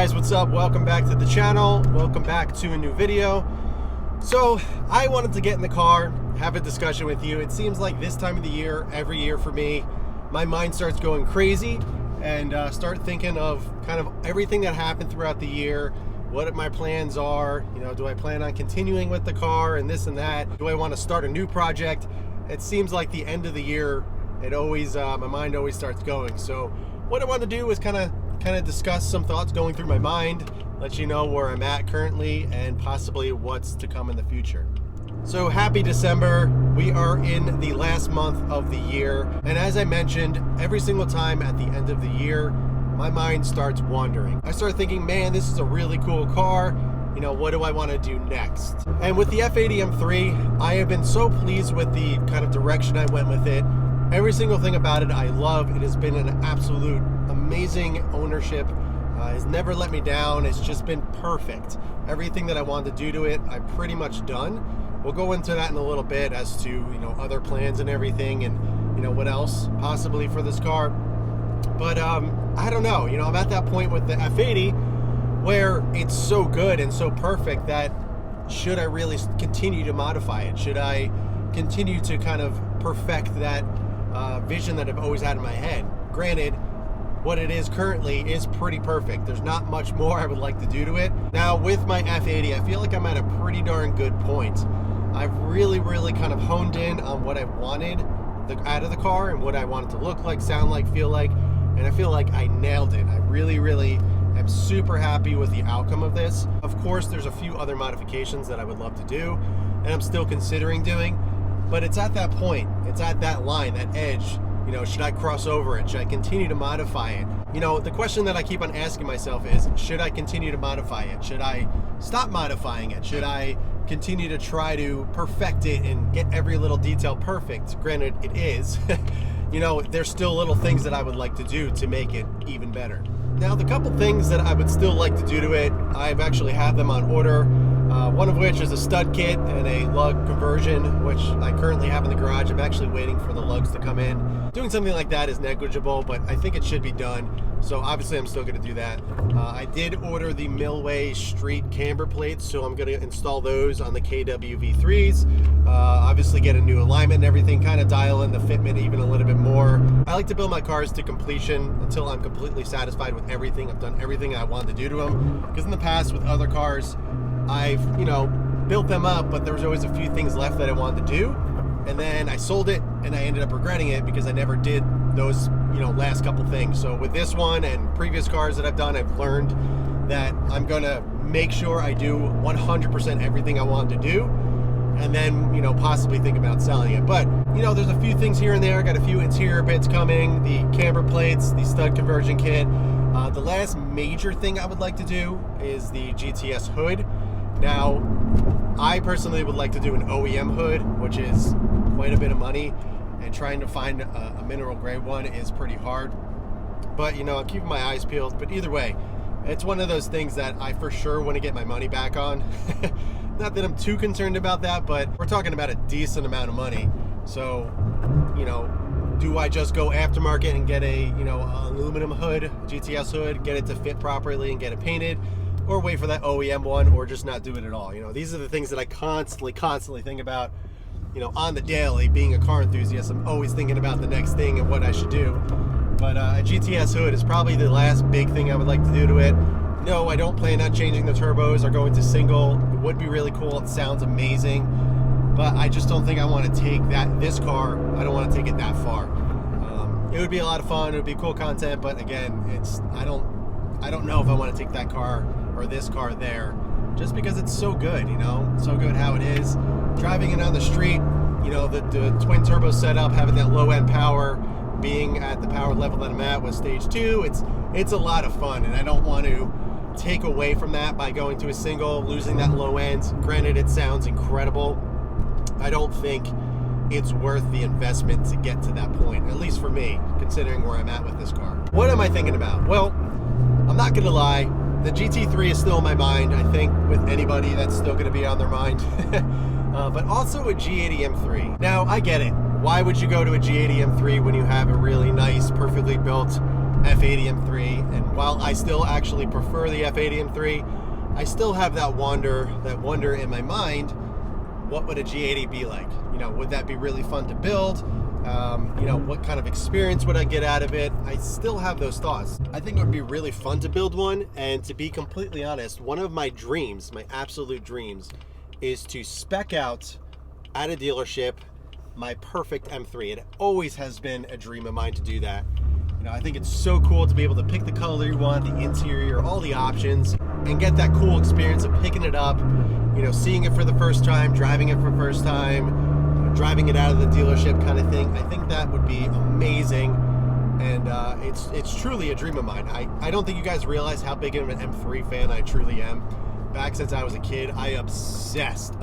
guys, what's up? Welcome back to the channel. Welcome back to a new video. So I wanted to get in the car, have a discussion with you. It seems like this time of the year, every year for me, my mind starts going crazy and start thinking of kind of everything that happened throughout the year, what my plans are. You know, do I plan on continuing with the car and this and that? Do I want to start a new project? It seems like the end of the year, it always my mind always starts going. So what I want to do is kind of discuss some thoughts going through my mind, let you know where I'm at currently and possibly what's to come in the future. So happy December. We are in the last month of the year, and as I mentioned, every single time at the end of the year my mind starts wandering. I start thinking, man, this is a really cool car. You know, what do I want to do next? And with the F80 M3, I have been so pleased with the kind of direction I went with it. Every single thing about it I love. It has been an absolute amazing ownership. It's never let me down. It's just been perfect. Everything that I wanted to do to it, I've pretty much done. We'll go into that in a little bit as to, you know, other plans and everything, and you know what else possibly for this car. But I don't know, you know, I'm at that point with the F80 where it's so good and so perfect that should I really continue to modify it? Should I continue to kind of perfect that vision that I've always had in my head? Granted, what it is currently is pretty perfect. There's not much more I would like to do to it. Now with my F80, I feel like I'm at a pretty darn good point. I've really kind of honed in on what I wanted out of the car and what I want it to look like, sound like, feel like, and I feel like I nailed it. I really am super happy with the outcome of this. Of course, there's a few other modifications that I would love to do and I'm still considering doing, but it's at that point, it's at that line, that edge. You know, should I cross over it? Should I continue to modify it? You know, the question that I keep on asking myself is, should I continue to modify it? Should I stop modifying it? Should I continue to try to perfect it and get every little detail perfect? Granted, it is. You know, there's still little things that I would like to do to make it even better. Now, the couple things that I would still like to do to it, I've actually had them on order. One of which is a stud kit and a lug conversion, which I currently have in the garage. I'm actually waiting for the lugs to come in. Doing something like that is negligible, but I think it should be done. So obviously I'm still going to do that. I did order the Millway street camber plates, so I'm going to install those on the KWV3s. Obviously get a new alignment and everything, kind of dial in the fitment even a little bit more. I like to build my cars to completion until I'm completely satisfied with everything. I've done everything I wanted to do to them, because in the past with other cars, I've, you know, built them up, but there was always a few things left that I wanted to do, and then I sold it and I ended up regretting it because I never did those, you know, last couple things. So with this one and previous cars that I've done, I've learned that I'm gonna make sure I do 100% everything I wanted to do, and then, you know, possibly think about selling it. But, you know, there's a few things here and there. I got a few interior bits coming, the camber plates, the stud conversion kit. The last major thing I would like to do is the GTS hood. Now, I personally would like to do an OEM hood, which is quite a bit of money, and trying to find a mineral gray one is pretty hard. But, you know, I'm keeping my eyes peeled. But either way, it's one of those things that I for sure want to get my money back on. Not that I'm too concerned about that, but we're talking about a decent amount of money. So, you know, do I just go aftermarket and get a, you know, aluminum hood, GTS hood, get it to fit properly and get it painted? Or wait for that OEM one, or just not do it at all? You know, these are the things that I constantly think about, you know, on the daily. Being a car enthusiast, I'm always thinking about the next thing and what I should do. But a GTS hood is probably the last big thing I would like to do to it. No, I don't plan on changing the turbos or going to single. It would be really cool. It sounds amazing. But I just don't think I want to take this car, I don't want to take it that far. It would be a lot of fun. It would be cool content. But again, I don't know if I want to take that car or this car there, just because it's so good, you know, so good how it is. Driving it on the street, you know, the twin turbo setup, having that low end power, being at the power level that I'm at with stage 2, it's a lot of fun, and I don't want to take away from that by going to a single, losing that low end. Granted, it sounds incredible. I don't think it's worth the investment to get to that point, at least for me, considering where I'm at with this car. What am I thinking about? Well, I'm not gonna lie, the GT3 is still in my mind. I think with anybody, that's still gonna be on their mind. But also a G80 M3. Now, I get it. Why would you go to a G80 M3 when you have a really nice, perfectly built F80 M3, and while I still actually prefer the F80 M3, I still have that wonder in my mind, what would a G80 be like? You know, would that be really fun to build? You know, what kind of experience would I get out of it? I still have those thoughts. I think it would be really fun to build one, and to be completely honest, one of my dreams, my absolute dreams, is to spec out at a dealership my perfect M3. It always has been a dream of mine to do that. You know, I think it's so cool to be able to pick the color you want, the interior, all the options, and get that cool experience of picking it up, you know, seeing it for the first time, driving it for the first time, driving it out of the dealership kind of thing. I think that would be amazing, and it's truly a dream of mine. I don't think you guys realize how big of an M3 fan I truly am. Back since I was a kid, I obsessed.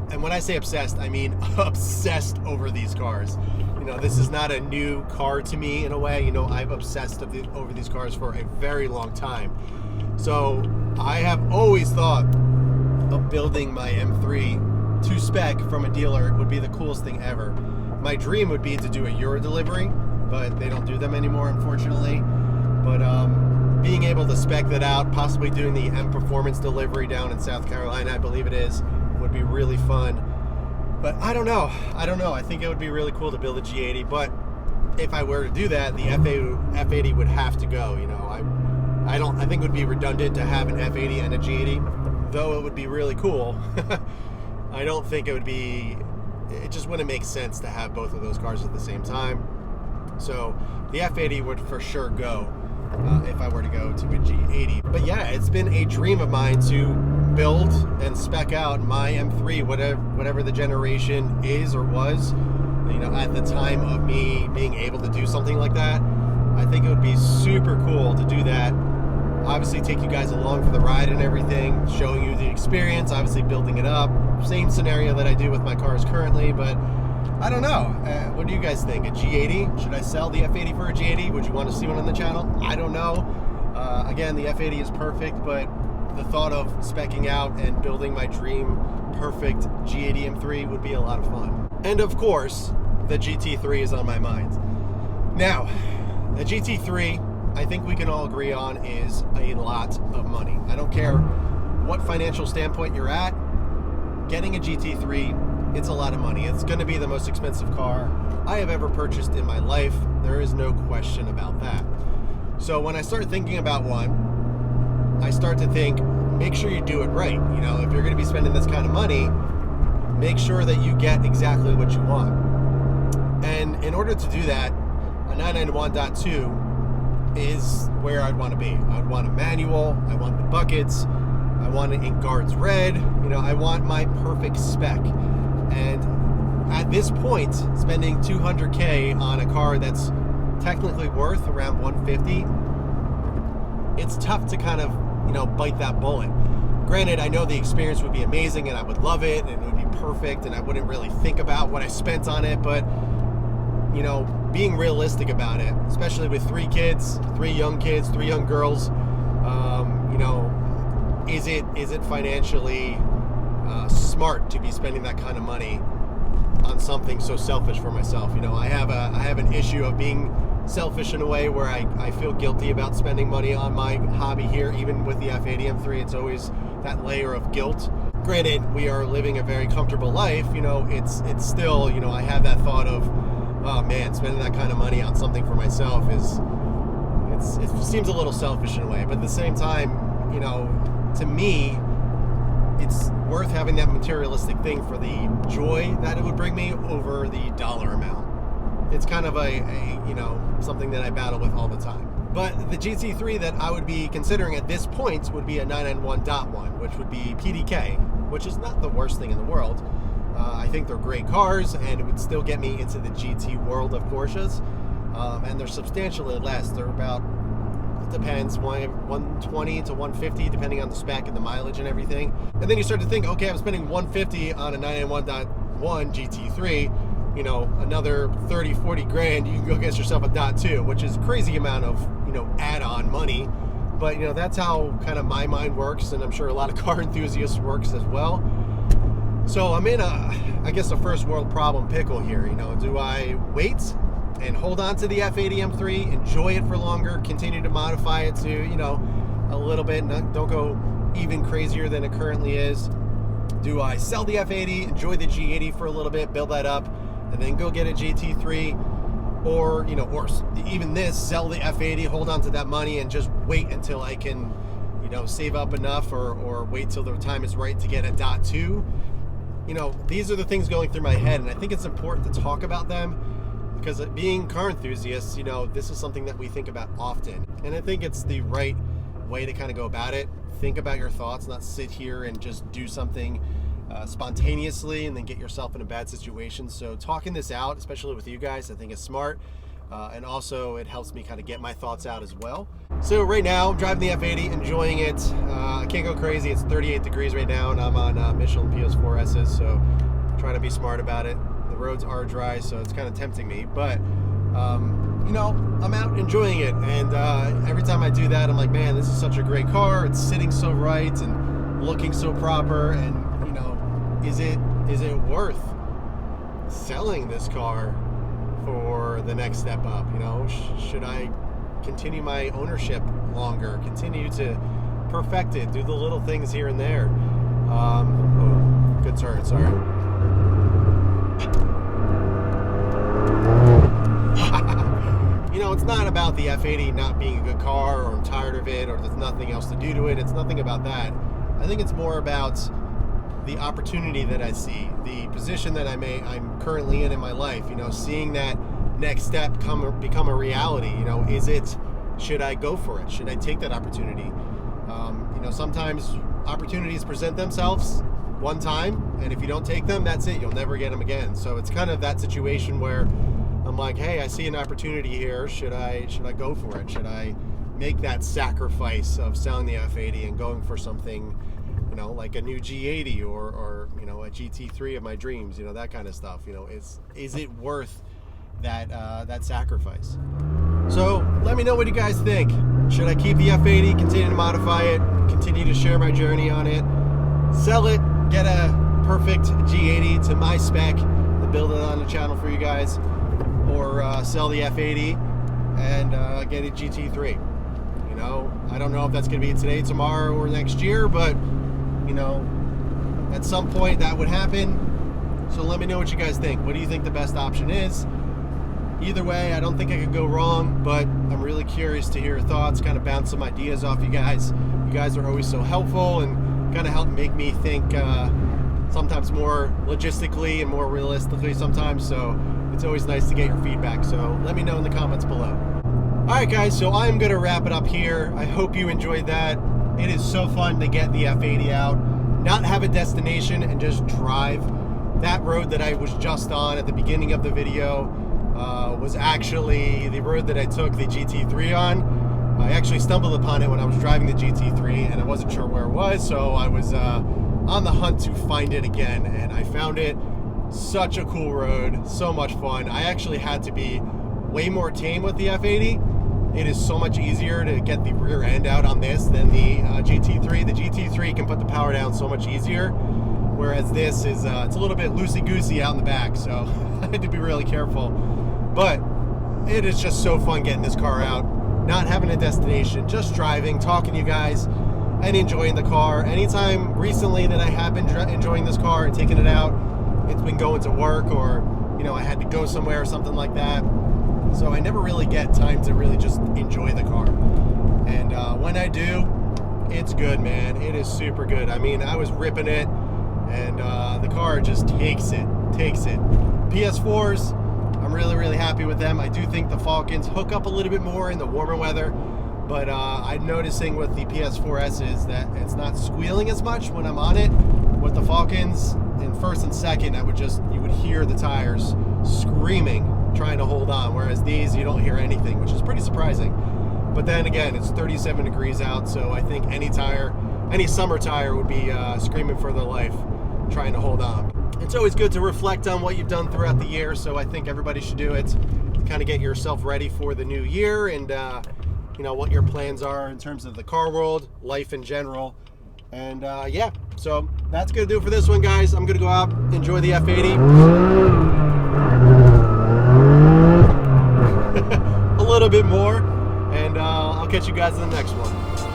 And when I say obsessed, I mean obsessed over these cars. You know, this is not a new car to me in a way. You know, I've obsessed over these cars for a very long time. So I have always thought of building my M3 to spec from a dealer. Would be the coolest thing ever. My dream would be to do a Euro delivery, but they don't do them anymore, unfortunately. But being able to spec that out, possibly doing the M Performance delivery down in South Carolina, I believe it is, would be really fun. But I don't know. I think it would be really cool to build a G80, but if I were to do that, the F80 would have to go. You know, I think it would be redundant to have an F80 and a G80, though it would be really cool. I don't think it just wouldn't make sense to have both of those cars at the same time. So the F80 would for sure go if I were to go to a G80. But yeah, it's been a dream of mine to build and spec out my M3, whatever the generation is or was, you know, at the time of me being able to do something like that. I think it would be super cool to do that. Obviously take you guys along for the ride and everything, showing you the experience, obviously building it up. Same scenario that I do with my cars currently, but I don't know. What do you guys think? A G80? Should I sell the F80 for a G80? Would you want to see one on the channel? I don't know. Again, the F80 is perfect, but the thought of speccing out and building my dream perfect G80 M3 would be a lot of fun. And of course, the GT3 is on my mind. Now, the GT3, I think we can all agree on, is a lot of money. I don't care what financial standpoint you're at, getting a GT3, it's a lot of money. It's going to be the most expensive car I have ever purchased in my life. There is no question about that. So when I start thinking about one, I start to think, make sure you do it right. You know, if you're going to be spending this kind of money, make sure that you get exactly what you want. And in order to do that, a 991.2 is where I'd want to be. I'd want a manual, I want the buckets, I want it in guards red, you know, I want my perfect spec. And at this point, spending $200K on a car that's technically worth around $150, it's tough to kind of, you know, bite that bullet. Granted, I know the experience would be amazing and I would love it and it would be perfect and I wouldn't really think about what I spent on it, but you know, being realistic about it, especially with three young girls, you know, is it financially smart to be spending that kind of money on something so selfish for myself? You know, I have an issue of being selfish in a way where I feel guilty about spending money on my hobby here. Even with the F80 M3, it's always that layer of guilt. Granted, we are living a very comfortable life, you know, it's still, you know, I have that thought of, oh man, spending that kind of money on something for myself it seems a little selfish in a way, but at the same time, you know, to me, it's worth having that materialistic thing for the joy that it would bring me over the dollar amount. It's kind of a you know, something that I battle with all the time. But the GT3 that I would be considering at this point would be a 991.1, which would be PDK, which is not the worst thing in the world. I think they're great cars, and it would still get me into the GT world of Porsches. And they're substantially less. They're about, it depends, 120 to 150, depending on the spec and the mileage and everything. And then you start to think, okay, I'm spending 150 on a 991.1 GT3, you know, another 30, 40 grand, you can go get yourself a .2, which is a crazy amount of, you know, add-on money. But, you know, that's how kind of my mind works, and I'm sure a lot of car enthusiasts works as well. So I'm in I guess a first world problem pickle here. You know, do I wait and hold on to the F80 M3, enjoy it for longer, continue to modify it to, you know, a little bit, don't go even crazier than it currently is? Do I sell the F80, enjoy the G80 for a little bit, build that up, and then go get a GT3? Or, you know, or even this, sell the F80, hold on to that money, and just wait until I can, you know, save up enough, or wait till the time is right to get a .2. You know, these are the things going through my head, and I think it's important to talk about them because being car enthusiasts, you know, this is something that we think about often. And I think it's the right way to kind of go about it. Think about your thoughts, not sit here and just do something spontaneously and then get yourself in a bad situation. So talking this out, especially with you guys, I think is smart. And also it helps me kind of get my thoughts out as well. So right now I'm driving the F80, enjoying it. I can't go crazy. It's 38 degrees right now and I'm on Michelin PS4Ss, so I'm trying to be smart about it. The roads are dry, so it's kind of tempting me, but you know, I'm out enjoying it. And every time I do that, I'm like, man, this is such a great car. It's sitting so right and looking so proper. And you know, is it worth selling this car for the next step up? You know, should I continue my ownership longer, continue to perfect it, do the little things here and there? Oh, good turn, sorry. You know, it's not about the F80 not being a good car, or I'm tired of it, or there's nothing else to do to it. It's nothing about that. I think it's more about the opportunity that I see, the position that I'm currently in my life. You know, seeing that next step become a reality. You know, should I go for it? Should I take that opportunity? You know, sometimes opportunities present themselves one time, and if you don't take them, that's it. You'll never get them again. So it's kind of that situation where I'm like, hey, I see an opportunity here. Should I go for it? Should I make that sacrifice of selling the F80 and going for something, you know, like a new G80 or you know, a GT3 of my dreams, you know, that kind of stuff? You know, is it worth that sacrifice? So let me know what you guys think. Should I keep the F80, continue to modify it, continue to share my journey on it, sell it, get a perfect G80 to my spec and build it on the channel for you guys, or sell the F80 and get a GT3? You know, I don't know if that's going to be today, tomorrow, or next year, but you know, at some point that would happen. So let me know what you guys think. What do you think the best option is? Either way, I don't think I could go wrong, but I'm really curious to hear your thoughts, kind of bounce some ideas off you guys. You guys are always so helpful and kind of help make me think sometimes more logistically and more realistically sometimes. So it's always nice to get your feedback. So let me know in the comments below. All right, guys, so I'm going to wrap it up here. I hope you enjoyed that. It is so fun to get the F80 out, not have a destination, and just drive. That road that I was just on at the beginning of the video was actually the road that I took the GT3 on. I actually stumbled upon it when I was driving the GT3 and I wasn't sure where it was, so I was on the hunt to find it again, and I found it. Such a cool road, so much fun. I actually had to be way more tame with the F80. It is so much easier to get the rear end out on this than the GT3. The GT3 can put the power down so much easier, whereas this is it's a little bit loosey-goosey out in the back, so I had to be really careful. But it is just so fun getting this car out, not having a destination, just driving, talking to you guys, and enjoying the car. Anytime recently that I have been enjoying this car and taking it out, it's been going to work, or you know, I had to go somewhere or something like that. So I never really get time to really just enjoy the car. And when I do, it's good, man. It is super good. I mean, I was ripping it, and the car just takes it. PS4s, I'm really happy with them. I do think the Falcons hook up a little bit more in the warmer weather, but I'm noticing with the PS4Ss that it's not squealing as much when I'm on it. With the Falcons, in first and second, you would hear the tires screaming, trying to hold on, whereas these, you don't hear anything, which is pretty surprising. But then again, it's 37 degrees out, so I think any summer tire would be screaming for their life, trying to hold on. It's always good to reflect on what you've done throughout the year, so I think everybody should do it. Kind of get yourself ready for the new year, and you know, what your plans are in terms of the car world, life in general. And yeah, so that's gonna do it for this one, guys. I'm gonna go out, enjoy the F80. more, and I'll catch you guys in the next one.